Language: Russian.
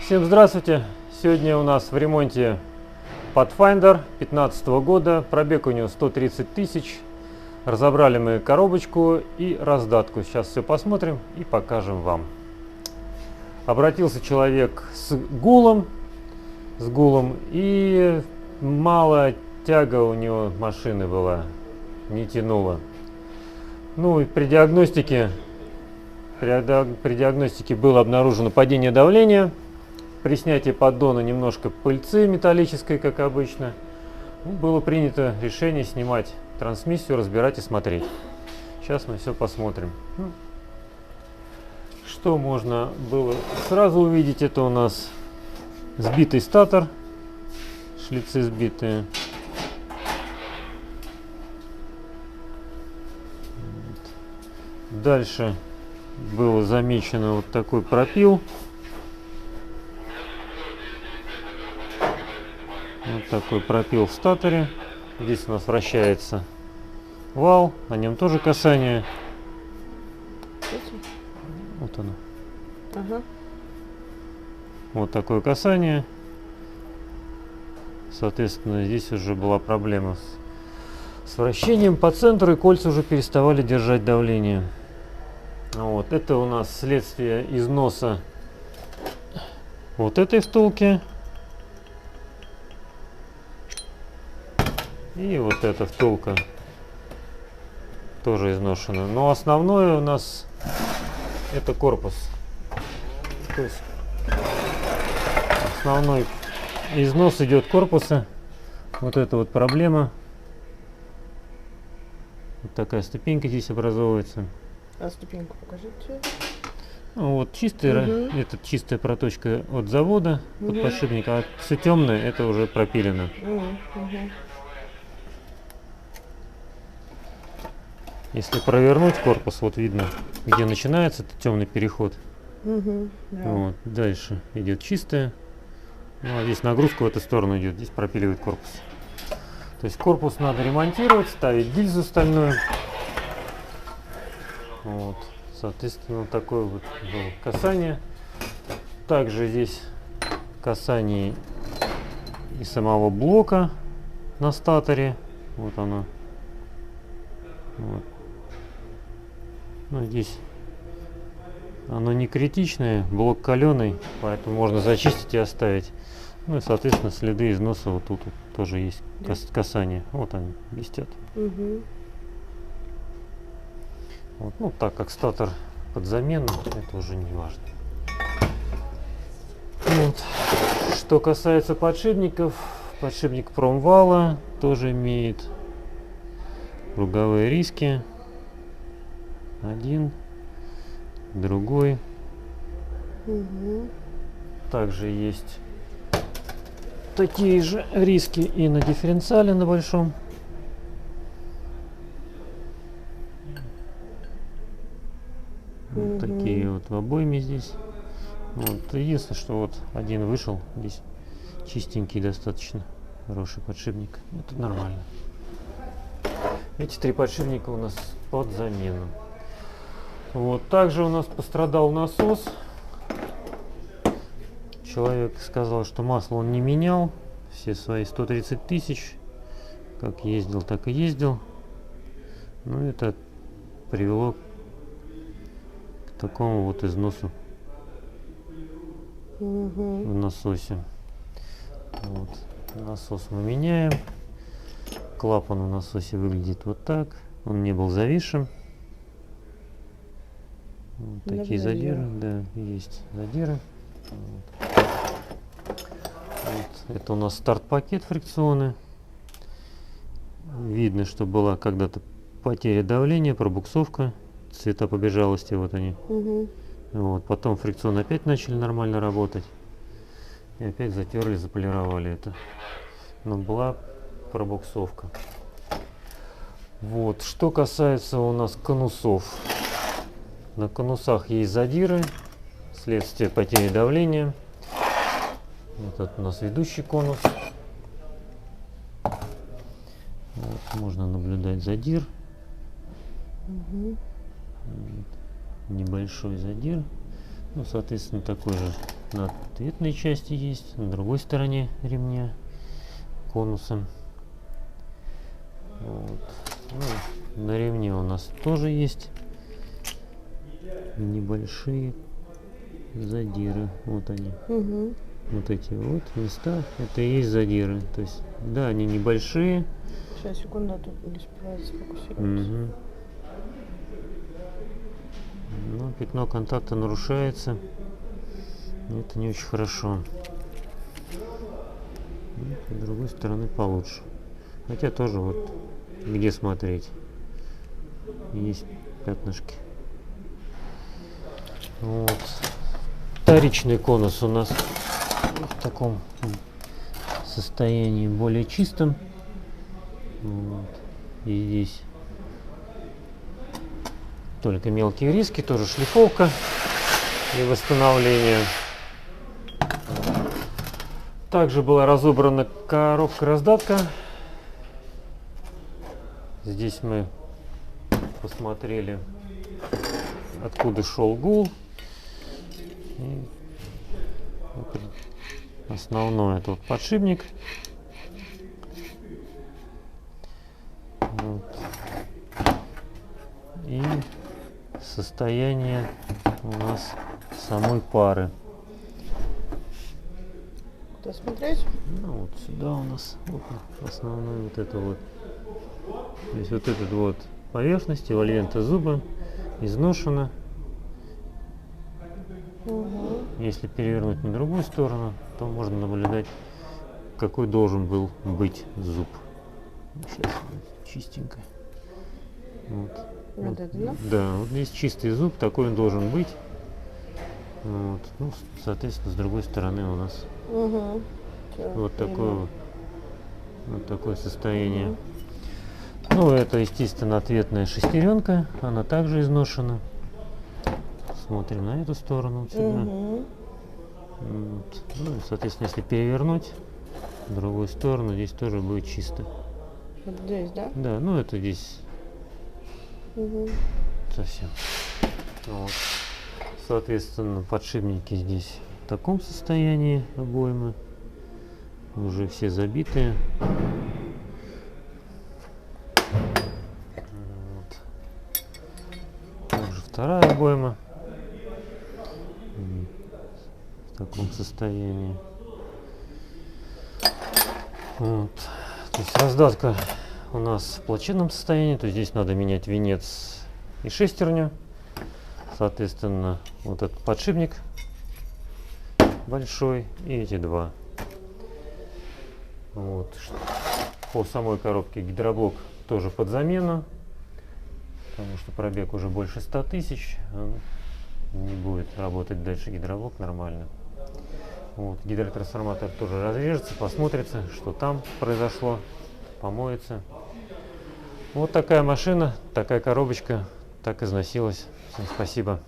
Всем здравствуйте! Сегодня у нас в ремонте Pathfinder 2015 года. Пробег у него 130 тысяч. Разобрали мы коробочку и раздатку. Сейчас все посмотрим и покажем вам. Обратился человек с гулом и мало тяга у него машины была, не тянула. Ну и при диагностике было обнаружено падение давления. При снятии поддона немножко пыльцы металлической, как обычно. Было принято решение снимать трансмиссию, разбирать и смотреть. Сейчас мы все посмотрим. Что можно было сразу увидеть, это у нас сбитый статор, шлицы сбитые. Дальше было замечено вот такой пропил. Вот такой пропил в статоре. Здесь у нас вращается вал, на нем тоже касание. Вот оно. Ага. Вот такое касание. Соответственно, здесь уже была проблема с вращением по центру, и кольца уже переставали держать давление. Вот это у нас следствие износа вот этой втулки. И вот эта втулка тоже изношена. Но основное у нас это корпус. То есть основной износ идет корпуса. Вот это вот проблема. Вот такая ступенька здесь образовывается. А ступеньку покажите. Вот это чистая проточка от завода, от подшипника, а все темное это уже пропилено. Если провернуть корпус, вот видно, где начинается этот темный переход. Да. Вот, дальше идет чистая. Ну, а здесь нагрузка в эту сторону идет, здесь пропиливает корпус. То есть корпус надо ремонтировать, ставить гильзу стальную. Вот, соответственно, такое вот было касание. Также здесь касание и самого блока на статоре. Вот оно. Вот. Ну, здесь оно не критичное, блок каленый, поэтому можно зачистить и оставить. Ну и, соответственно, следы износа вот тут вот тоже есть, касание. Вот они блестят. Вот. Ну, так как статор под замену, это уже не важно. Вот. Что касается подшипников, подшипник промвала тоже имеет круговые риски. Один, другой. Также есть такие же риски и на дифференциале на большом. Вот такие вот в обойме здесь. Вот. Единственное, что вот один вышел, здесь чистенький достаточно, хороший подшипник. Это нормально. Эти три подшипника у нас под замену. Вот. Также у нас пострадал насос. Человек сказал, что масло он не менял. Все свои 130 тысяч. Как ездил, так и ездил. Ну, это привело к такому вот износу в насосе. Вот. Насос мы меняем. Клапан в насосе выглядит вот так. Он не был зависшим. Вот такие задиры. Да, есть задиры. Вот. Вот. Это у нас старт-пакет фрикционный. Видно, что была когда-то потеря давления, пробуксовка. Цвета побежалости, вот они. Вот. Потом фрикцион опять начали нормально работать. И опять затерли, заполировали это. Но была пробуксовка. Вот. Что касается у нас конусов. На конусах есть задиры, следствие потери давления. Этот у нас ведущий конус. Вот, можно наблюдать задир. Вот, небольшой задир. Ну, соответственно, такой же на ответной части есть, на другой стороне ремня конусом. Вот. Ну, на ремне у нас тоже есть небольшие задиры. Вот они. Угу. Вот эти вот места, это и есть задиры. То есть, да, они небольшие. Сейчас, секунду, а тут не успевает сфокусироваться. Мгм. Но пятно контакта нарушается. Это не очень хорошо. С другой стороны получше. Хотя тоже вот где смотреть. Есть пятнышки. Вот. Вторичный конус у нас в таком состоянии более чистом. Вот. И здесь только мелкие риски, тоже шлифовка и восстановление. Также была разобрана коробка-раздатка. Здесь мы посмотрели, откуда шел гул. И вот основной это вот подшипник. Вот. И состояние у нас самой пары. Куда смотреть? Ну, вот сюда у нас вот основной вот это вот. То есть вот этот вот поверхность, эвольвента зуба изношена. Угу. Если перевернуть на другую сторону, то можно наблюдать, какой должен был быть зуб. Сейчас чистенько. Вот. Вот это, да? Да, вот здесь чистый зуб, такой он должен быть. Вот. Ну, соответственно, с другой стороны у нас Угу. вот такое состояние. Ну, это, естественно, ответная шестеренка, она также изношена. Смотрим на эту сторону вот сюда. Угу. Вот. Ну, и, соответственно, если перевернуть в другую сторону, здесь тоже будет чисто. Вот здесь, да? Да, ну это здесь Угу. совсем. Вот. Соответственно, подшипники здесь в таком состоянии обоймы. Уже все забитые. Вот. Также вторая обойма. В таком состоянии. Вот. То есть раздатка у нас в плачевном состоянии, то есть здесь надо менять венец и шестерню. Соответственно, вот этот подшипник большой и эти два. Вот. По самой коробке гидроблок тоже под замену, потому что пробег уже больше 100 тысяч. Не будет работать дальше гидроблок нормально. Вот. Гидротрансформатор тоже разрежется, посмотрится, что там произошло, помоется. Вот такая машина, такая коробочка, так износилась. Всем спасибо.